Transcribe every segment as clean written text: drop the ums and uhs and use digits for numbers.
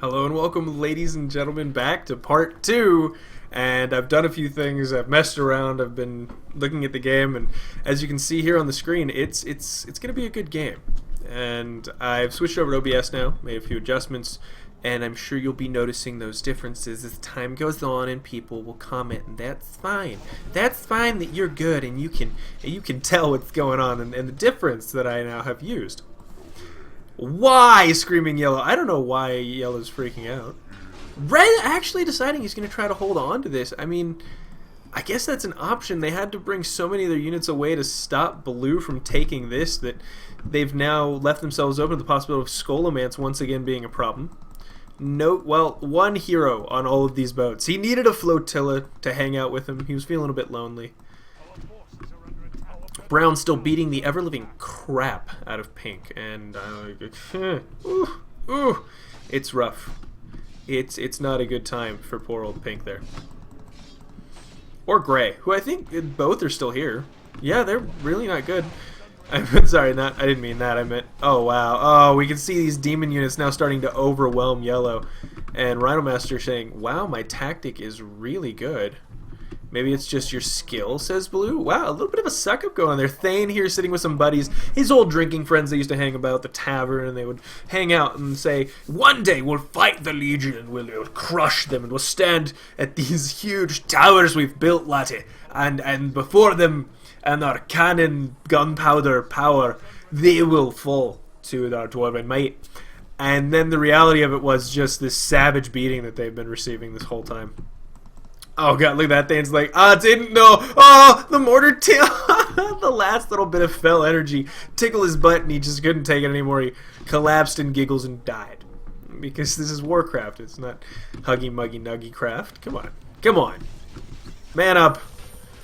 Hello and welcome, ladies and gentlemen, back to part 2. And I've done a few things. I've messed around. I've been looking at the game, and as you can see here on the screen, it's going to be a good game. And I've switched over to OBS now, made a few adjustments, and I'm sure you'll be noticing those differences as time goes on, and people will comment, and that's fine. That's fine that you're good and you can tell what's going on and the difference that I now have used. Why screaming yellow? I don't know why yellow's freaking out. Red actually deciding he's going to try to hold on to this. I mean, I guess that's an option. They had to bring so many of their units away to stop blue from taking this that they've now left themselves open to the possibility of Scholomance once again being a problem. No, well, one hero on all of these boats. He needed a flotilla to hang out with him. He was feeling a bit lonely. Brown still beating the ever-living crap out of pink, and it's rough. It's not a good time for poor old pink there. Or gray, who I think both are still here. Yeah, they're really not good. Sorry, I didn't mean that. I meant, oh wow, oh, we can see these demon units now starting to overwhelm yellow, and Rhino Master saying, wow, my tactic is really good. Maybe it's just your skill, says Blue. Wow, a little bit of a suck-up going on there. Thane here sitting with some buddies, his old drinking friends they used to hang about at the tavern, and they would hang out and say, one day we'll fight the Legion and we'll crush them, and we'll stand at these huge towers we've built, laddie, and before them and our cannon gunpowder power, they will fall to our dwarven might. And then the reality of it was just this savage beating that they've been receiving this whole time. Oh god, look at that. Thane's like, didn't know. Oh, the mortar tail. The last little bit of fell energy tickled his butt and he just couldn't take it anymore. He collapsed in giggles and died. Because this is Warcraft. It's not huggy muggy nuggy craft. Come on. Come on. Man up.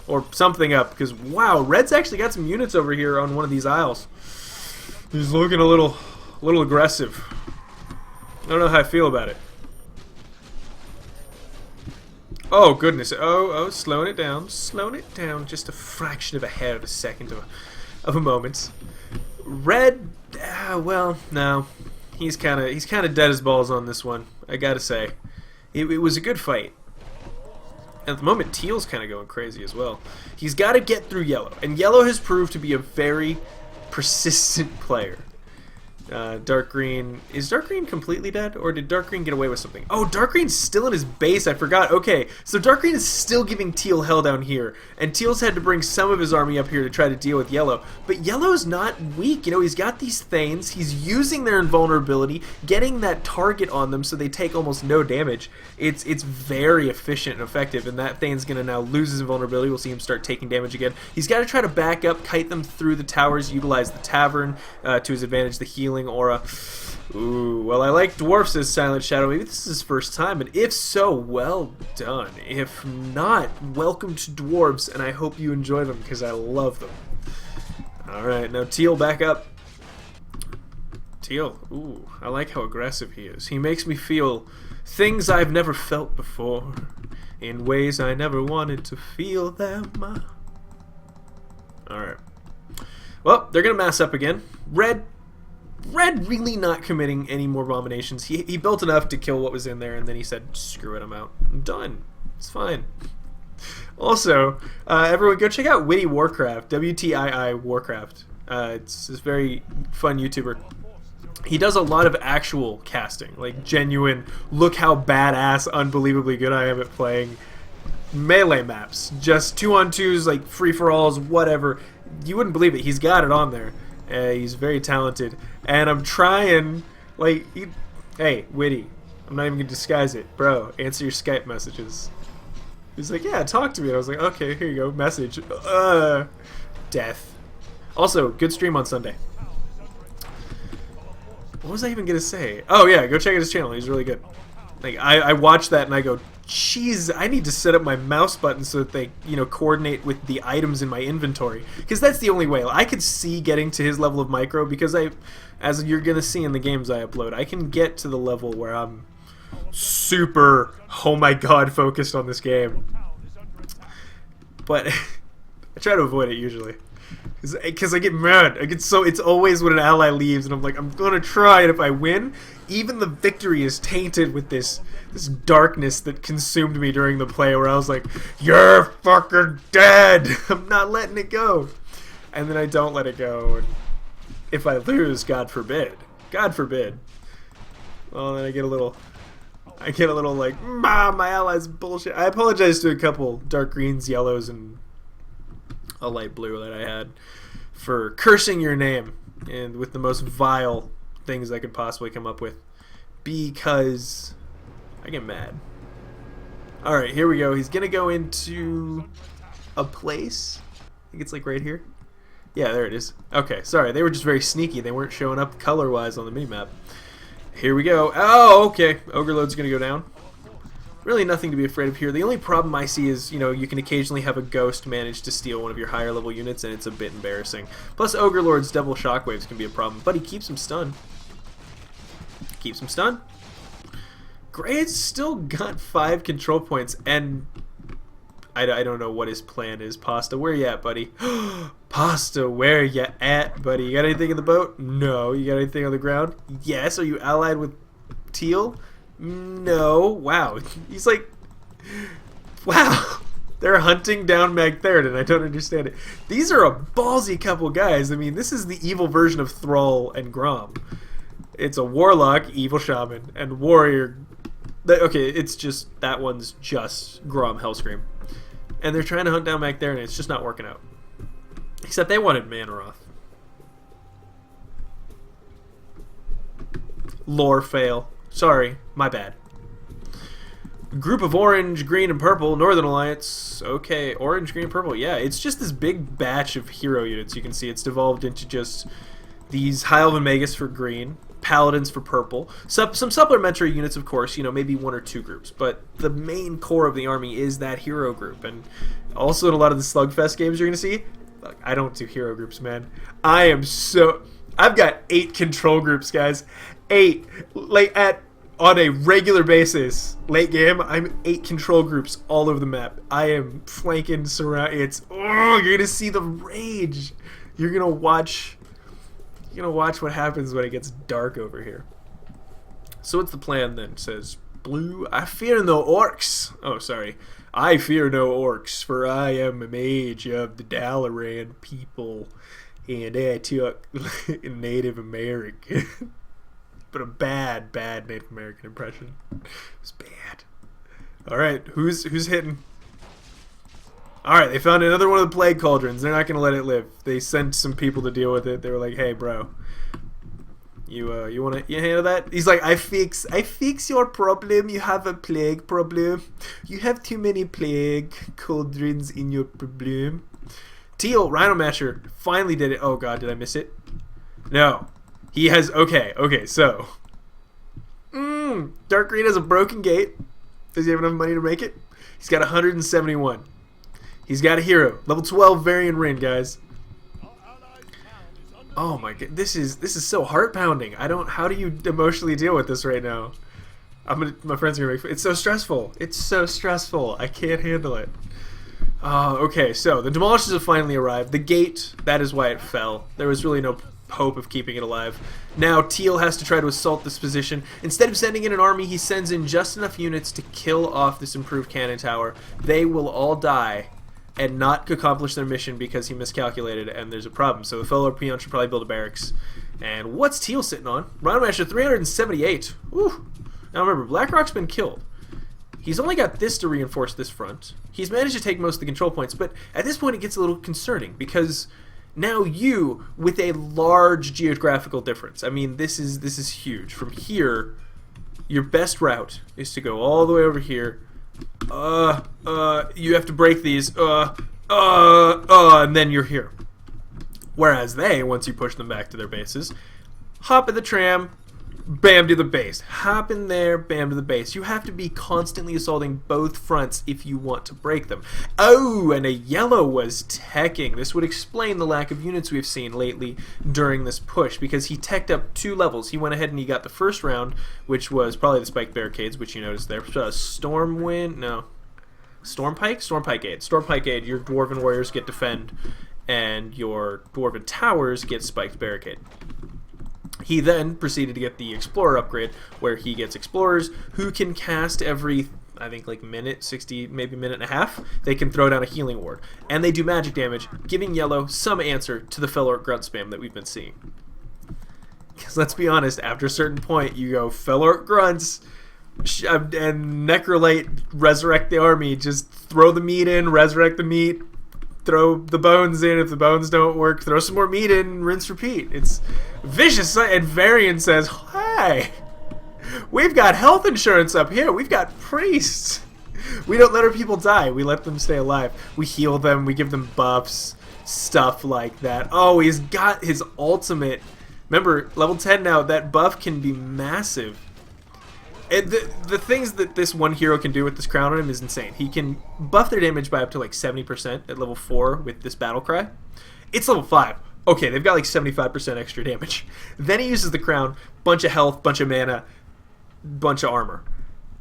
Or something up. Because wow, Red's actually got some units over here on one of these isles. He's looking a little aggressive. I don't know how I feel about it. Oh goodness! Oh, slowing it down, just a fraction of a hair of a second of a moment. Red, well, no, he's kind of dead as balls on this one. I gotta say, it was a good fight. At the moment, Teal's kind of going crazy as well. He's got to get through Yellow, and Yellow has proved to be a very persistent player. Dark Green. Is Dark Green completely dead? Or did Dark Green get away with something? Oh, Dark Green's still in his base. I forgot. Okay, so Dark Green is still giving Teal hell down here. And Teal's had to bring some of his army up here to try to deal with Yellow. But Yellow's not weak. You know, he's got these Thanes. He's using their invulnerability, getting that target on them so they take almost no damage. It's very efficient and effective. And that Thane's going to now lose his invulnerability. We'll see him start taking damage again. He's got to try to back up, kite them through the towers, utilize the tavern to his advantage, the healing aura. Ooh, well, I like dwarfs, says Silent Shadow. Maybe this is his first time, and if so, well done. If not, welcome to dwarves, and I hope you enjoy them because I love them. Alright, now Teal back up. Teal, ooh, I like how aggressive he is. He makes me feel things I've never felt before in ways I never wanted to feel them. Alright. Well, they're going to mass up again. Red really not committing any more abominations. He built enough to kill what was in there, and then he said, screw it, I'm out. I'm done. It's fine. Also, everyone go check out Witty Warcraft, WTII Warcraft. It's this very fun YouTuber. He does a lot of actual casting, like genuine, look how badass, unbelievably good I am at playing melee maps. Just 2-on-2s, like free-for-alls, whatever. You wouldn't believe it. He's got it on there. He's very talented, and I'm trying, like, hey, Witty, I'm not even gonna disguise it, bro, answer your Skype messages. He's like, yeah, talk to me. I was like, okay, here you go, message. Death. Also, good stream on Sunday. What was I even gonna say? Oh yeah, go check out his channel, he's really good. Like, I watch that and I go, jeez, I need to set up my mouse buttons so that they, you know, coordinate with the items in my inventory. Because that's the only way. I could see getting to his level of micro because as you're going to see in the games I upload, I can get to the level where I'm super, oh my god, focused on this game. But I try to avoid it usually. Because I get mad. It's always when an ally leaves and I'm like, I'm going to try, and if I win, even the victory is tainted with this darkness that consumed me during the play, where I was like, "You're fucking dead. I'm not letting it go," and then I don't let it go, and if I lose, God forbid, well, then I get a little like, my allies bullshit. I apologize to a couple dark greens, yellows, and a light blue that I had for cursing your name and with the most vile things I could possibly come up with, because I get mad. Alright, here we go. He's gonna go into a place. I think it's like right here. Yeah, there it is. Okay, sorry, they were just very sneaky. They weren't showing up color-wise on the minimap. Here we go. Oh, okay. Ogreload's gonna go down. Really nothing to be afraid of here. The only problem I see is, you know, you can occasionally have a ghost manage to steal one of your higher level units, and it's a bit embarrassing. Plus, Ogrelord's double shockwaves can be a problem, but he keeps him stunned. Gray's still got 5 control points, and I don't know what his plan is. Pasta, where you at, buddy? Pasta, where you at, buddy? You got anything in the boat? No. You got anything on the ground? Yes. Are you allied with Teal? No. Wow. He's like, wow. They're hunting down Magtheridon. I don't understand it. These are a ballsy couple guys. I mean, this is the evil version of Thrall and Grom. It's a warlock, evil shaman, and warrior. Okay, it's just, that one's just Grom Hellscream. And they're trying to hunt down Magtheridon. It's just not working out. Except they wanted Manaroth. Lore fail. Sorry, my bad. Group of orange, green, and purple. Northern Alliance. Okay, orange, green, purple. Yeah, it's just this big batch of hero units. You can see it's devolved into just these High Elven Magus for green, Paladins for purple, some supplementary units, of course, you know, maybe 1 or 2 groups, but the main core of the army is that hero group. And also in a lot of the Slugfest games you're going to see, look, I don't do hero groups, man. I've got 8 control groups, guys. 8. Like, on a regular basis, late game, I'm 8 control groups all over the map. I am flanking, you're going to see the rage. You're going to watch what happens when it gets dark over here. So what's the plan then? It says, blue, I fear no orcs. Oh, sorry. I fear no orcs, for I am a mage of the Dalaran people, and I took Native American. But a bad Native American impression. It was bad. Alright, who's hitting? Alright, they found another one of the plague cauldrons. They're not going to let it live. They sent some people to deal with it. They were like, hey, bro. You handle that? He's like, I fix your problem. You have a plague problem. You have too many plague cauldrons in your problem. Teal, Rhino Masher, finally did it. Oh, God, did I miss it? No. He has, okay, so. Dark Green has a broken gate. Does he have enough money to make it? He's got 171. He's got a hero. Level 12 Varian Rin, guys. Oh my god, this is so heart-pounding. How do you emotionally deal with this right now? My friends are gonna make, it's so stressful. It's so stressful. I can't handle it. Okay, so the Demolishers have finally arrived. The gate, that is why it fell. There was really no hope of keeping it alive. Now Teal has to try to assault this position. Instead of sending in an army, he sends in just enough units to kill off this improved cannon tower. They will all die and not accomplish their mission because he miscalculated, and there's a problem. So the fellow peon should probably build a barracks. And what's Teal sitting on? Rhino Masher 378. Woo. Now remember, Blackrock's been killed. He's only got this to reinforce this front. He's managed to take most of the control points, but at this point it gets a little concerning because now you, with a large geographical difference, I mean, this is huge. From here, your best route is to go all the way over here. You have to break these, and then you're here. Whereas they, once you push them back to their bases, hop in the tram, bam to the base. Hop in there, bam to the base. You have to be constantly assaulting both fronts if you want to break them. Oh, and a yellow was teching. This would explain the lack of units we've seen lately during this push, because he teched up 2 levels. He went ahead and he got the first round, which was probably the spiked barricades, which you noticed there. Stormpike aid. Stormpike aid, your dwarven warriors get defend, and your dwarven towers get spiked barricade. He then proceeded to get the Explorer upgrade, where he gets Explorers who can cast every, I think, like minute, 60, maybe minute and a half. They can throw down a healing ward. And they do magic damage, giving yellow some answer to the Felorc Grunt spam that we've been seeing. Because let's be honest, after a certain point, you go Felorc Grunts and Necrolite, resurrect the army. Just throw the meat in, resurrect the meat, throw the bones in. If the bones don't work, throw some more meat in, rinse, repeat. It's vicious. And Varian says, "Hi, we've got health insurance up here. We've got priests. We don't let our people die. We let them stay alive. We heal them. We give them buffs, stuff like that." Oh, he's got his ultimate. Remember, level 10 now, that buff can be massive. And the things that this one hero can do with this crown on him is insane. He can buff their damage by up to like 70% at level 4 with this battle cry. It's level 5. Okay, they've got like 75% extra damage. Then he uses the crown, bunch of health, bunch of mana, bunch of armor.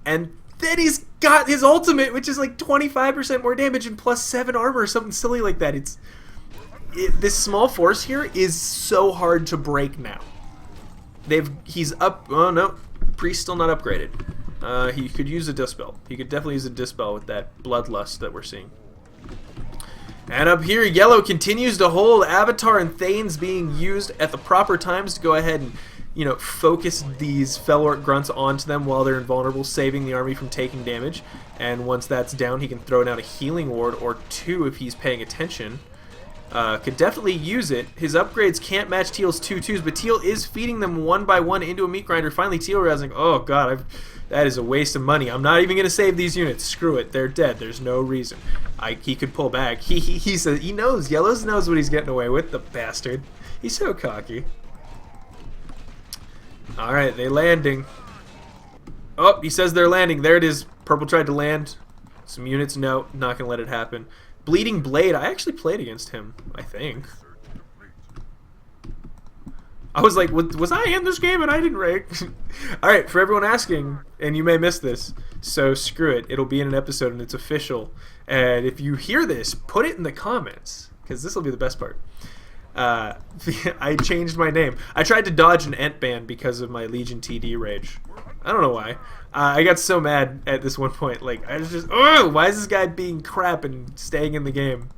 And then he's got his ultimate, which is like 25% more damage and plus 7 armor or something silly like that. This small force here is so hard to break now. He's up. Oh no, Priest still not upgraded. He could use a Dispel. He could definitely use a Dispel with that Bloodlust that we're seeing. And up here, yellow continues to hold. Avatar and Thanes being used at the proper times to go ahead and, you know, focus these Felorc Grunts onto them while they're invulnerable, saving the army from taking damage. And once that's down, he can throw down a healing ward or 2 if he's paying attention. Could definitely use it. His upgrades can't match Teal's 2/2s, but Teal is feeding them one by one into a meat grinder. Finally, Teal realizing, oh god, that is a waste of money. I'm not even going to save these units. Screw it. They're dead. There's no reason. He could pull back. He says he knows. Yellows knows what he's getting away with. The bastard. He's so cocky. All right, they landing. Oh, he says they're landing. There it is. Purple tried to land. Some units, no, not going to let it happen. Bleeding Blade, I actually played against him, I think. I was like, was I in this game and I didn't rank? Alright, for everyone asking, and you may miss this, so screw it. It'll be in an episode and it's official. And if you hear this, put it in the comments, because this will be the best part. I changed my name. I tried to dodge an Ent ban because of my Legion TD rage. I don't know why. I got so mad at this one point. Like, I was just, oh, why is this guy being crap and staying in the game?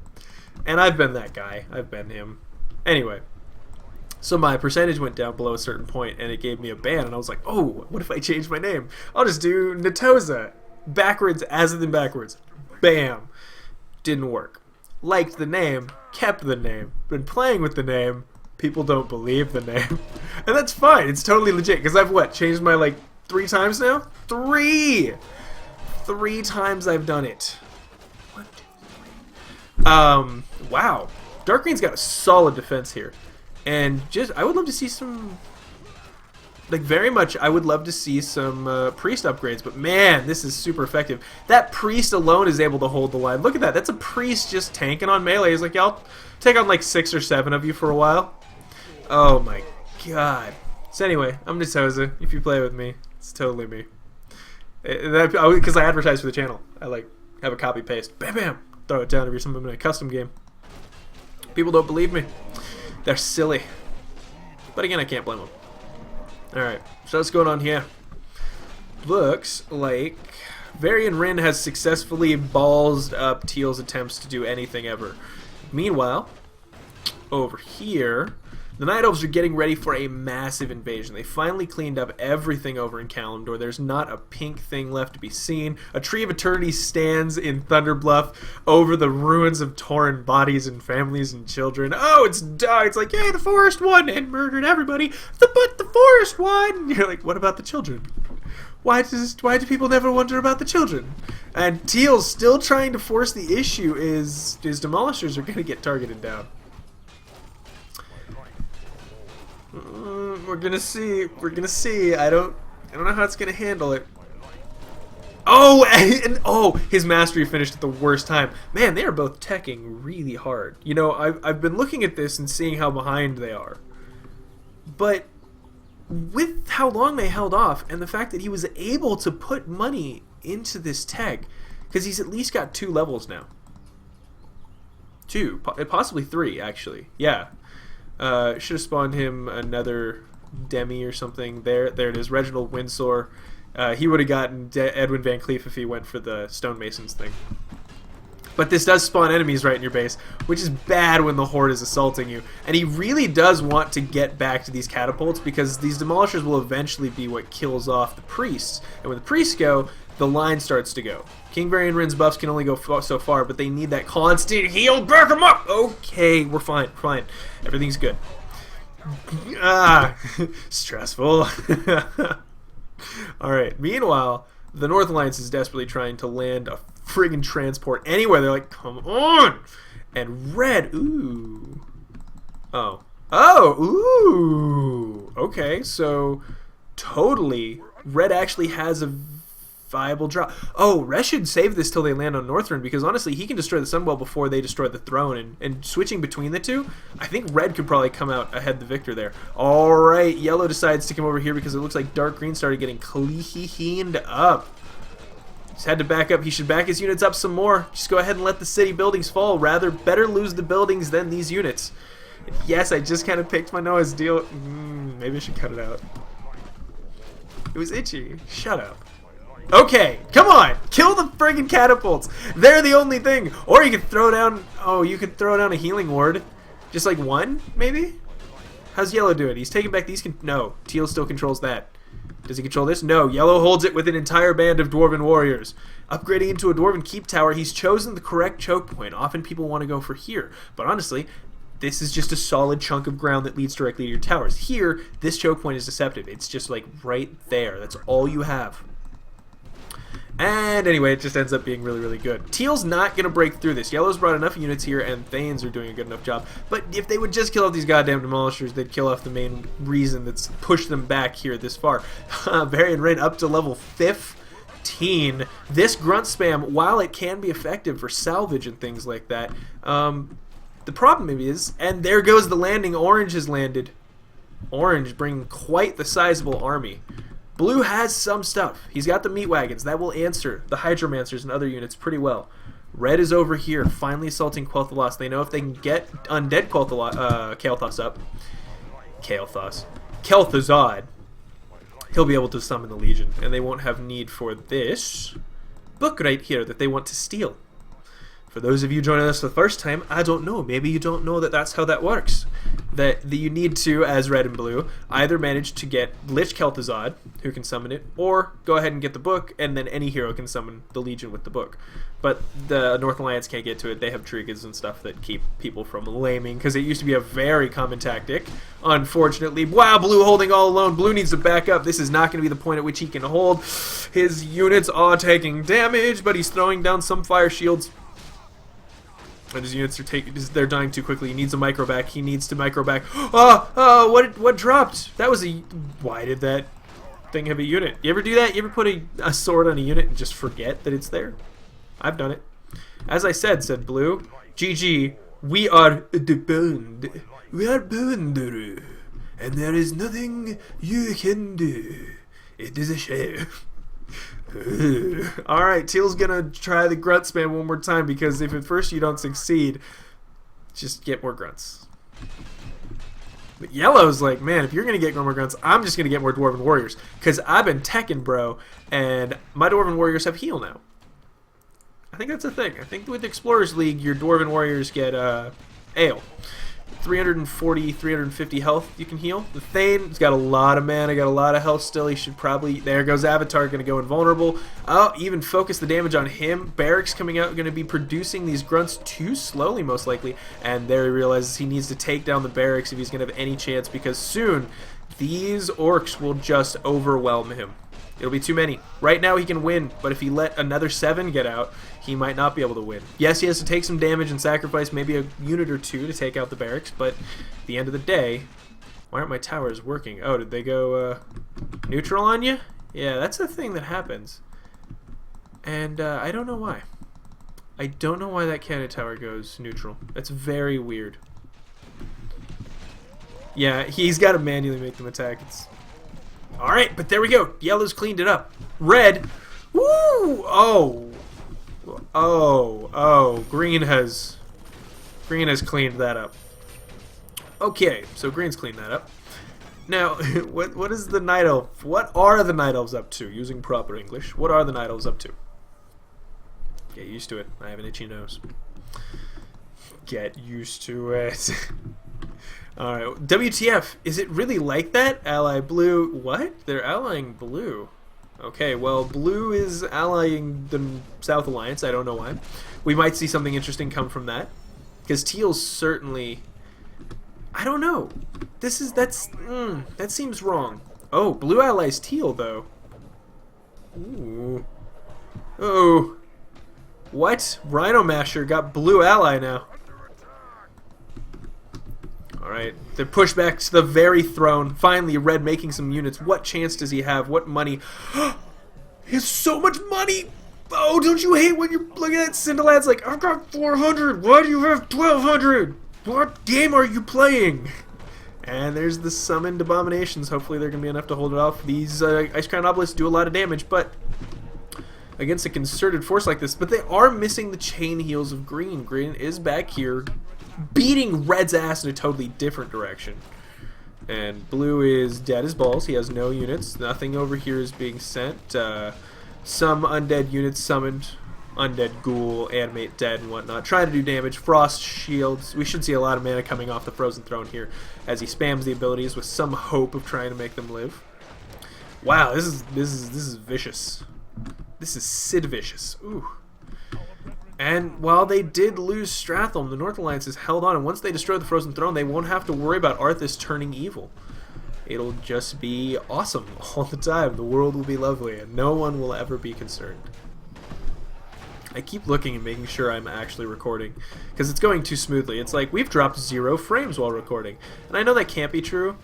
And I've been that guy. I've been him. Anyway, so my percentage went down below a certain point, and it gave me a ban. And I was like, oh, what if I change my name? I'll just do Natoza. Backwards, Azothan backwards. Bam. Didn't work. Liked the name, kept the name. Been playing with the name. People don't believe the name. And that's fine. It's totally legit. Because I've, what, changed my, like, 3 times now? 3 times I've done it. 1, 2, 3. Wow. Dark Green's got a solid defense here. And just, I would love to see some, like, very much, I would love to see some priest upgrades. But man, this is super effective. That priest alone is able to hold the line. Look at that. That's a priest just tanking on melee. He's like, yeah, I'll take on like 6 or 7 of you for a while. Oh my god. So anyway, I'm Natoza. If you play with me, it's totally me. Because I advertise for the channel. I like have a copy paste. Bam bam. Throw it down every time I'm in a custom game. People don't believe me. They're silly. But again, I can't blame them. Alright, so what's going on here? Looks like Varian Rin has successfully ballsed up Teal's attempts to do anything ever. Meanwhile, over here, the Night Elves are getting ready for a massive invasion. They finally cleaned up everything over in Kalimdor. There's not a pink thing left to be seen. A Tree of Eternity stands in Thunderbluff over the ruins of torn bodies and families and children. Oh, it's dark. It's like, hey, the forest won and murdered everybody. But the forest won. You're like, what about the children? Why do people never wonder about the children? And Teal's still trying to force the issue is Demolishers are going to get targeted down. We're gonna see. We're gonna see. I don't know how it's gonna handle it. Oh, and oh, his mastery finished at the worst time. Man, they are both teching really hard. You know, I've been looking at this and seeing how behind they are. But with how long they held off and the fact that he was able to put money into this tech, because he's at least got 2 levels now. 2, possibly 3 actually. Yeah. Should have spawned him another Demi or something. There it is. Reginald Windsor. He would have gotten Edwin Van Cleef if he went for the Stonemasons thing. But this does spawn enemies right in your base, which is bad when the Horde is assaulting you. And he really does want to get back to these catapults because these demolishers will eventually be what kills off the priests. And when the priests go, the line starts to go. King Varian Rin's buffs can only go so far, but they need that constant heal. Back them up! Okay, we're fine. Fine. Everything's good. Stressful. Alright, meanwhile, the North Alliance is desperately trying to land a friggin' transport anywhere. They're like, come on! And Red, ooh. Oh. Oh, ooh! Okay, so totally, Red actually has a viable drop. Oh, Red should save this till they land on Northrend, because honestly, he can destroy the Sunwell before they destroy the throne, and switching between the two, I think Red could probably come out ahead the victor there. Alright, Yellow decides to come over here because it looks like Dark Green started getting cleaned up. He's had to back up. He should back his units up some more. Just go ahead and let the city buildings fall. Better lose the buildings than these units. Yes, I just kind of picked my nose. Deal. Maybe I should cut it out. It was itchy. Shut up. Okay, come on. Kill the friggin' catapults. They're the only thing. Or you could throw down... Oh, you could throw down a healing ward. Just like one, maybe? How's Yellow do it? He's taking back these... No, Teal still controls that. Does he control this? No. Yellow holds it with an entire band of Dwarven warriors. Upgrading into a Dwarven keep tower, he's chosen the correct choke point. Often people want to go for here. But honestly, this is just a solid chunk of ground that leads directly to your towers. Here, this choke point is deceptive. It's just like right there. That's all you have. And anyway, it just ends up being really, really good. Teal's not going to break through this. Yellow's brought enough units here, and Thanes are doing a good enough job. But if they would just kill off these goddamn demolishers, they'd kill off the main reason that's pushed them back here this far. Varian Rin up to level 15. This grunt spam, while it can be effective for salvage and things like that, the problem is, and there goes the landing, Orange has landed. Orange bringing quite the sizable army. Blue has some stuff. He's got the meat wagons. That will answer the Hydromancers and other units pretty well. Red is over here, finally assaulting Quel'Thalas. They know if they can get undead Kael'thas up, Kel'Thuzad, he'll be able to summon the Legion, and they won't have need for this book right here that they want to steal. For those of you joining us for the first time, I don't know. Maybe you don't know that that's how that works. That you need to, as Red and Blue, either manage to get Lich Kel'Thuzad, who can summon it, or go ahead and get the book, and then any hero can summon the Legion with the book. But the North Alliance can't get to it. They have triggers and stuff that keep people from laming, because it used to be a very common tactic. Unfortunately, wow, Blue holding all alone. Blue needs to back up. This is not going to be the point at which he can hold. His units are taking damage, but he's throwing down some fire shields. And his units are they're dying too quickly. He needs a micro back. He needs to micro back. Oh, what dropped? That was a... Why did that thing have a unit? You ever do that? You ever put a sword on a unit and just forget that it's there? I've done it. As I said Blue, GG, we are bound. We are bound, and there is nothing you can do. It is a shame. Alright, Teal's gonna try the grunt spam one more time, because if at first you don't succeed, just get more grunts. But Yellow's like, man, if you're gonna get more grunts, I'm just gonna get more Dwarven warriors, because I've been teching, bro, and my Dwarven warriors have heal now. I think that's a thing. I think with Explorers League, your Dwarven warriors get ale. 340, 350 health you can heal. The Thane's got a lot of mana, got a lot of health still. He should probably... There goes Avatar, going to go invulnerable. Oh, even focus the damage on him. Barracks coming out, going to be producing these grunts too slowly, most likely. And there he realizes he needs to take down the barracks if he's going to have any chance, because soon these orcs will just overwhelm him. It'll be too many. Right now he can win, but if he let another 7 get out, he might not be able to win. Yes, he has to take some damage and sacrifice maybe a unit or two to take out the barracks, but at the end of the day, why aren't my towers working? Oh, did they go neutral on you? Yeah, that's the thing that happens. And I don't know why. I don't know why that cannon tower goes neutral. That's very weird. Yeah, he's got to manually make them attack. It's... Alright, but there we go. Yellow's cleaned it up. Red. Woo! Oh. Green has cleaned that up. Okay, so Green's cleaned that up. Now, what is the Night Elf? What are the Night Elves up to? Using proper English, what are the Night Elves up to? Get used to it. I have an itchy nose. Get used to it. Alright, WTF? Is it really like that? Ally blue. What? They're allying blue. Okay, well, blue is allying the South Alliance. I don't know why. We might see something interesting come from that. Because teal's certainly... I don't know. That seems wrong. Oh, blue allies teal, though. Ooh. Oh. What? Rhino Masher got blue ally now. Alright, they're pushed back to the very throne. Finally, Red making some units. What chance does he have? What money? He has so much money! Oh, don't you hate when you're looking at Cinderlad's like, I've got 400, why do you have 1,200? What game are you playing? And there's the summoned abominations. Hopefully they're going to be enough to hold it off. These Ice Crown Obelisks do a lot of damage, but against a concerted force like this. But they are missing the chain heals of Green. Green is back here, beating Red's ass in a totally different direction. And Blue is dead as balls. He has no units. Nothing over here is being sent. Some undead units summoned. Undead Ghoul, Animate Dead, and whatnot. Trying to do damage. Frost Shields. We should see a lot of mana coming off the Frozen Throne here as he spams the abilities with some hope of trying to make them live. Wow, this is vicious. This is Sid vicious. Ooh. And while they did lose Stratholme, the North Alliance has held on, and once they destroy the Frozen Throne, they won't have to worry about Arthas turning evil. It'll just be awesome all the time. The world will be lovely, and no one will ever be concerned. I keep looking and making sure I'm actually recording, because it's going too smoothly. It's like we've dropped 0 frames while recording, and I know that can't be true.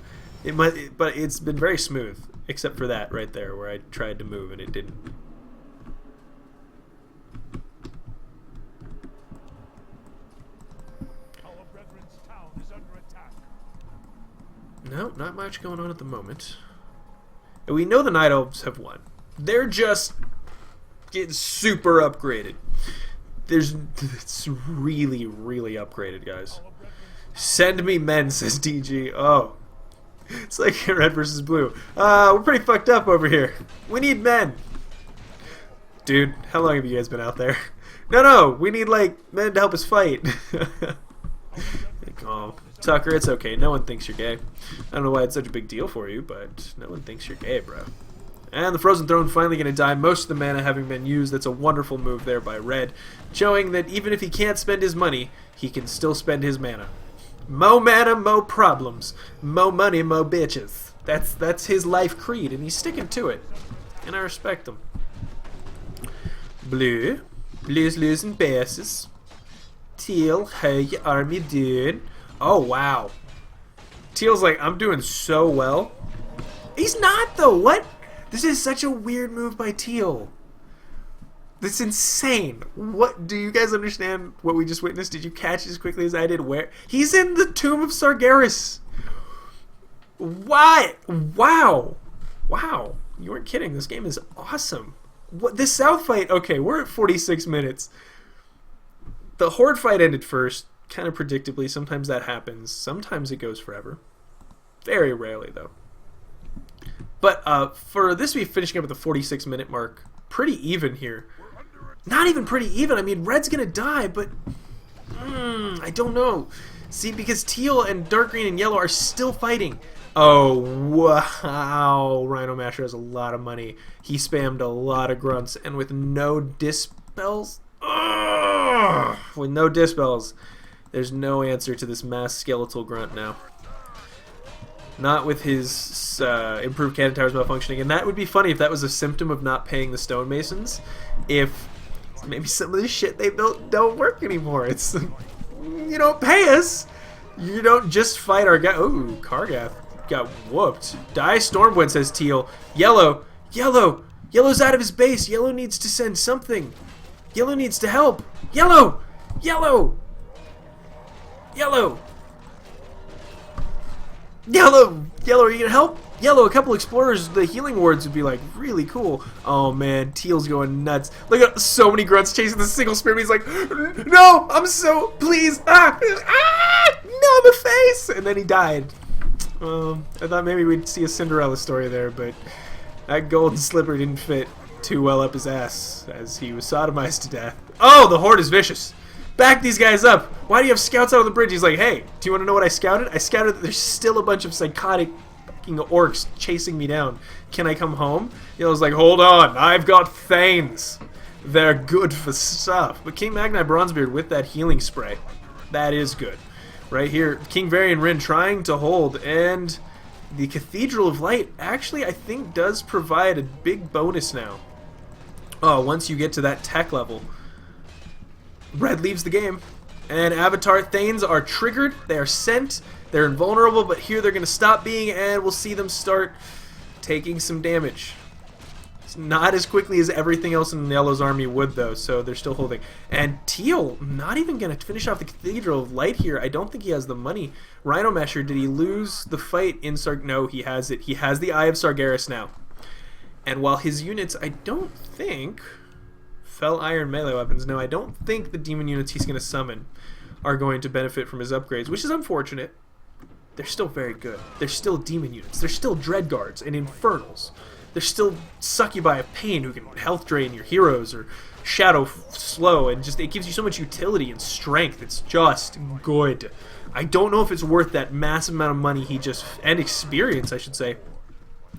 It might, but it's been very smooth, except for that right there where I tried to move and it didn't. No, not much going on at the moment. And we know the Night Elves have won. They're just getting super upgraded. It's really, really upgraded, guys. Send me men, says DG. Oh. It's like red versus blue. We're pretty fucked up over here. We need men. Dude, how long have you guys been out there? No, we need, like, men to help us fight. Oh, Tucker, it's okay. No one thinks you're gay. I don't know why it's such a big deal for you, but no one thinks you're gay, bro. And the Frozen Throne finally going to die, most of the mana having been used. That's a wonderful move there by Red, showing that even if he can't spend his money, he can still spend his mana. Mo mana, mo problems. Mo money, mo bitches. That's his life creed, and he's sticking to it. And I respect him. Blue. Blue's losing bases. Teal, how you army doing? Oh, wow. Teal's like, I'm doing so well. He's not, though. What? This is such a weird move by Teal. This is insane. What? Do you guys understand what we just witnessed? Did you catch it as quickly as I did? Where? He's in the Tomb of Sargeras. What? Wow. Wow. You weren't kidding. This game is awesome. What? This South fight, okay, we're at 46 minutes. The Horde fight ended first, kind of predictably. Sometimes that happens. Sometimes it goes forever. Very rarely, though. But for this to be finishing up at the 46-minute mark, pretty even here. Not even pretty even. I mean, Red's going to die, but I don't know. See, because Teal and Dark Green and Yellow are still fighting. Oh, wow. Rhino Masher has a lot of money. He spammed a lot of grunts, and with no dispels... With no dispels, there's no answer to this mass skeletal grunt now. Not with his improved cannon towers malfunctioning, and that would be funny if that was a symptom of not paying the stonemasons. If maybe some of the shit they built don't work anymore. It's you don't pay us, you don't just fight our guy. Ooh, Kargath got whooped. Die Stormwind, says Teal. Yellow's out of his base. Yellow needs to send something. Yellow needs to help. Yellow, are you gonna help? Yellow, a couple explorers, the healing wards would be like really cool. Oh man, Teal's going nuts. Look at so many grunts chasing the single spear. He's like, no, I'm so, please, no, my face, and then he died. I thought maybe we'd see a Cinderella story there, but that golden slipper didn't fit too well up his ass as he was sodomized to death. Oh, the Horde is vicious. Back these guys up. Why do you have scouts out on the bridge? He's like, hey, do you want to know what I scouted? I scouted that there's still a bunch of psychotic fucking orcs chasing me down. Can I come home? Yellow's like, hold on, I've got Thanes. They're good for stuff. But King Magni Bronzebeard with that healing spray, that is good. Right here, King Varian Rin trying to hold, and the Cathedral of Light actually, I think, does provide a big bonus now. Oh, once you get to that tech level, Red leaves the game, and Avatar Thanes are triggered, they are sent, they're invulnerable, but here they're going to stop being, and we'll see them start taking some damage. It's not as quickly as everything else in Yellow's army would, though, so they're still holding. And Teal, not even going to finish off the Cathedral of Light here. I don't think he has the money. Rhino Mesher, did he lose the fight in No, he has it. He has the Eye of Sargeras now. And while his units, I don't think... Fell Iron melee weapons. No, I don't think the demon units he's going to summon are going to benefit from his upgrades, which is unfortunate. They're still very good. They're still demon units. They're still Dreadguards and Infernals. They're still Succubi of Pain who can health drain your heroes or shadow slow, and just it gives you so much utility and strength. It's just good. I don't know if it's worth that massive amount of money he just, and experience, I should say,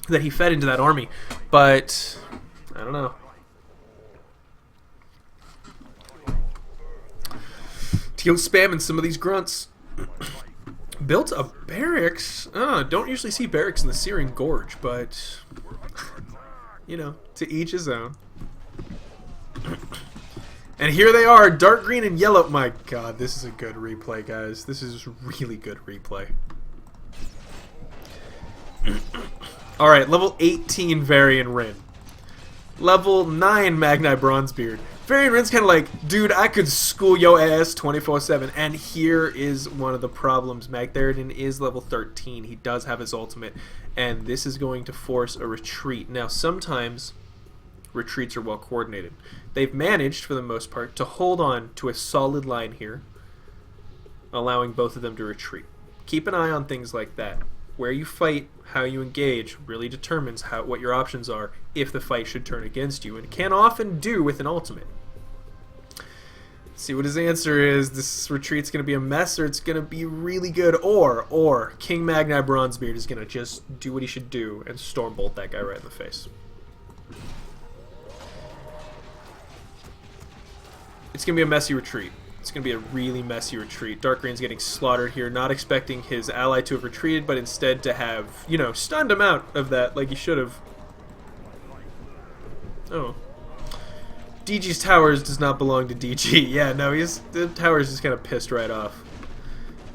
that he fed into that army, but I don't know. Teal spamming some of these grunts. Built a barracks. Don't usually see barracks in the Searing Gorge, but you know, to each his own. And here they are, dark green and yellow. My god, this is a good replay, guys. This is really good replay. Alright, level 18 Varian Rin. Level 9 Magni Bronzebeard. Varian Rin's kind of like, dude, I could school yo ass 24/7. And here is one of the problems. Magtheridon is level 13. He does have his ultimate. And this is going to force a retreat. Now, sometimes retreats are well coordinated. They've managed, for the most part, to hold on to a solid line here, allowing both of them to retreat. Keep an eye on things like that. Where you fight, how you engage, really determines what your options are if the fight should turn against you, and it can often do with an ultimate. Let's see what his answer is. This retreat's going to be a mess, or it's going to be really good, or King Magni Bronzebeard is going to just do what he should do and Stormbolt that guy right in the face. It's going to be a messy retreat. It's going to be a really messy retreat. Dark Green's getting slaughtered here, not expecting his ally to have retreated, but instead to have, you know, stunned him out of that like he should have. Oh. DG's towers does not belong to DG. Yeah, no, the towers just kind of pissed right off.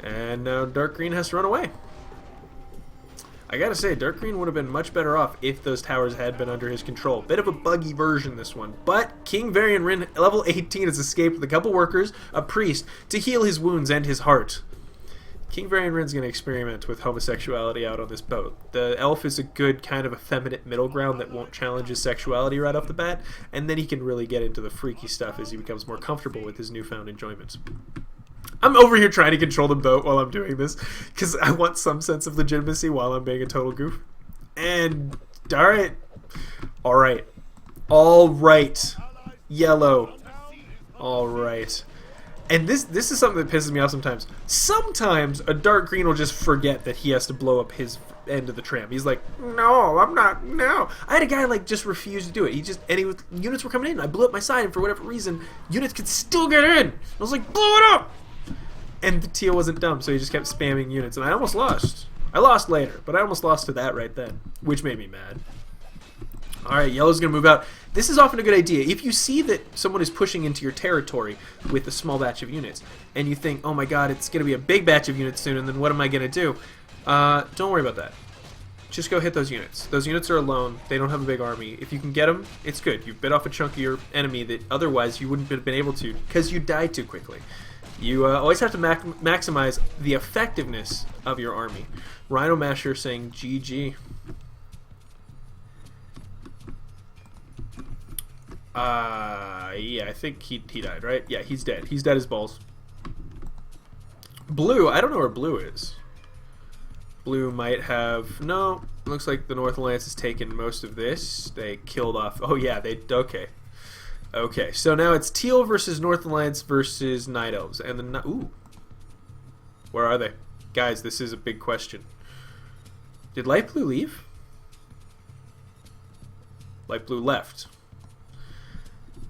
And now Dark Green has to run away. I gotta say, Dark Green would have been much better off if those towers had been under his control. Bit of a buggy version, this one. But King Varian Rin, level 18, has escaped with a couple workers, a priest, to heal his wounds and his heart. King Varian Rin's going to experiment with homosexuality out on this boat. The elf is a good kind of effeminate middle ground that won't challenge his sexuality right off the bat, and then he can really get into the freaky stuff as he becomes more comfortable with his newfound enjoyments. I'm over here trying to control the boat while I'm doing this, because I want some sense of legitimacy while I'm being a total goof. And, alright. Alright. Yellow. Alright. And this is something that pisses me off sometimes. Sometimes a dark green will just forget that he has to blow up his end of the tram. He's like, no, I'm not, no. I had a guy like just refuse to do it. Units were coming in. I blew up my side, and for whatever reason, units could still get in. I was like, blow it up! And the Teal wasn't dumb, so he just kept spamming units, and I almost lost. I lost later, but I almost lost to that right then, which made me mad. Alright, Yellow's going to move out. This is often a good idea. If you see that someone is pushing into your territory with a small batch of units, and you think, oh my god, it's going to be a big batch of units soon, and then what am I going to do? Don't worry about that. Just go hit those units. Those units are alone. They don't have a big army. If you can get them, it's good. You've bit off a chunk of your enemy that otherwise you wouldn't have been able to, because you died too quickly. You always have to maximize the effectiveness of your army. Rhino Masher saying GG. Yeah, I think he died, right? Yeah, he's dead. He's dead as balls. Blue, I don't know where Blue is. Blue might have... No, looks like the North Alliance has taken most of this. They killed off... Oh yeah, they... Okay. Okay, so now it's Teal versus North Alliance versus Night Elves. And the... Ooh. Where are they? Guys, this is a big question. Did Light Blue leave? Light Blue left.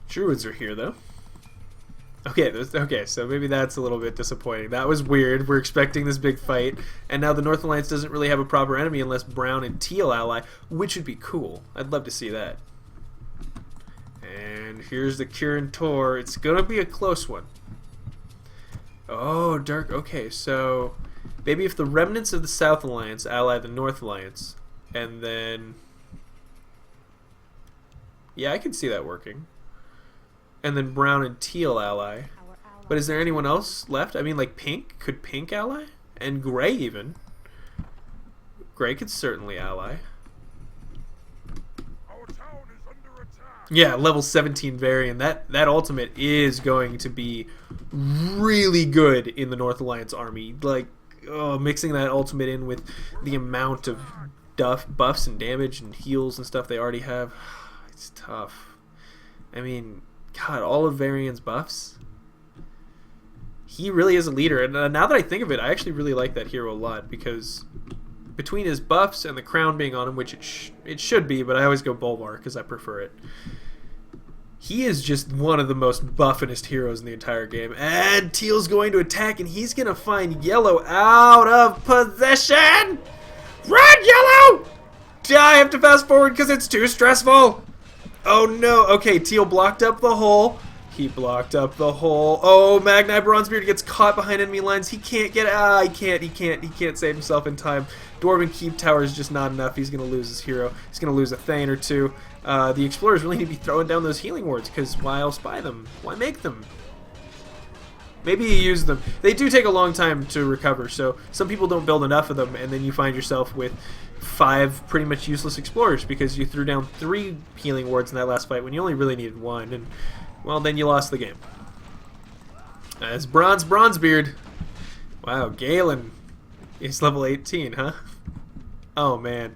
Druids are here, though. Okay, okay, so maybe that's a little bit disappointing. That was weird. We're expecting this big fight, and now the North Alliance doesn't really have a proper enemy unless Brown and Teal ally, which would be cool. I'd love to see that. And here's the Kirin Tor. It's gonna be a close one. Oh, dark. Okay, so maybe if the remnants of the South Alliance ally the North Alliance, and then... Yeah, I can see that working. And then Brown and Teal ally. But is there anyone else left? I mean, like Pink? Could Pink ally? And Gray even. Gray could certainly ally. Our town is under attack. Yeah, level 17 variant. That ultimate is going to be really good in the North Alliance army. Like, oh, mixing that ultimate in with the amount of buffs and damage and heals and stuff they already have. It's tough. I mean... God, all of Varian's buffs. He really is a leader, and now that I think of it, I actually really like that hero a lot because between his buffs and the crown being on him, which it should be, but I always go Bulwark because I prefer it. He is just one of the most buffinest heroes in the entire game. And Teal's going to attack, and he's going to find Yellow out of position. Run, Yellow! I have to fast forward because it's too stressful. Oh no, okay, Teal blocked up the hole. He blocked up the hole. Oh, Magnite Bronzebeard gets caught behind enemy lines. He can't get he can't save himself in time. Dwarven Keep Tower is just not enough. He's gonna lose his hero. He's gonna lose a Thane or two. The explorers really need to be throwing down those healing wards, because why else buy them? Why make them? Maybe you use them. They do take a long time to recover, so some people don't build enough of them, and then you find yourself with 5 pretty much useless explorers because you threw down 3 healing wards in that last fight when you only really needed 1, and well, then you lost the game. As Bronzebeard. Wow, Galen is level 18, huh? Oh man.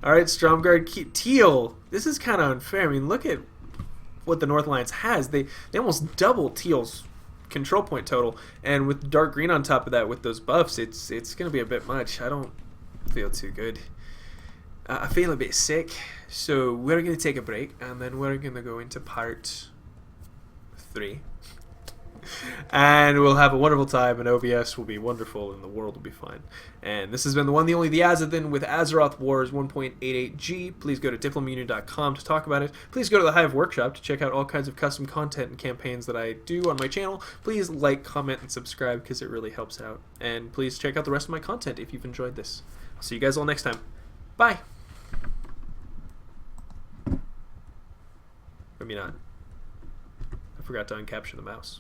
Alright, Stromguard, Teal. This is kind of unfair. I mean, look at what the North Alliance has. They almost double Teal's control point total, and with dark green on top of that with those buffs, it's gonna be a bit much. I don't feel too good. I feel a bit sick, so we're gonna take a break and then we're gonna go into part 3 and we'll have a wonderful time, and OBS will be wonderful and the world will be fine. And this has been the one, the only, the Azothan with Azeroth Wars 1.88G. Please go to diplomunia.com to talk about it. Please go to the Hive Workshop to check out all kinds of custom content and campaigns that I do on my channel. Please like, comment, and subscribe because it really helps out. And please check out the rest of my content if you've enjoyed this. I'll see you guys all next time. Bye! Maybe not. I forgot to uncapture the mouse.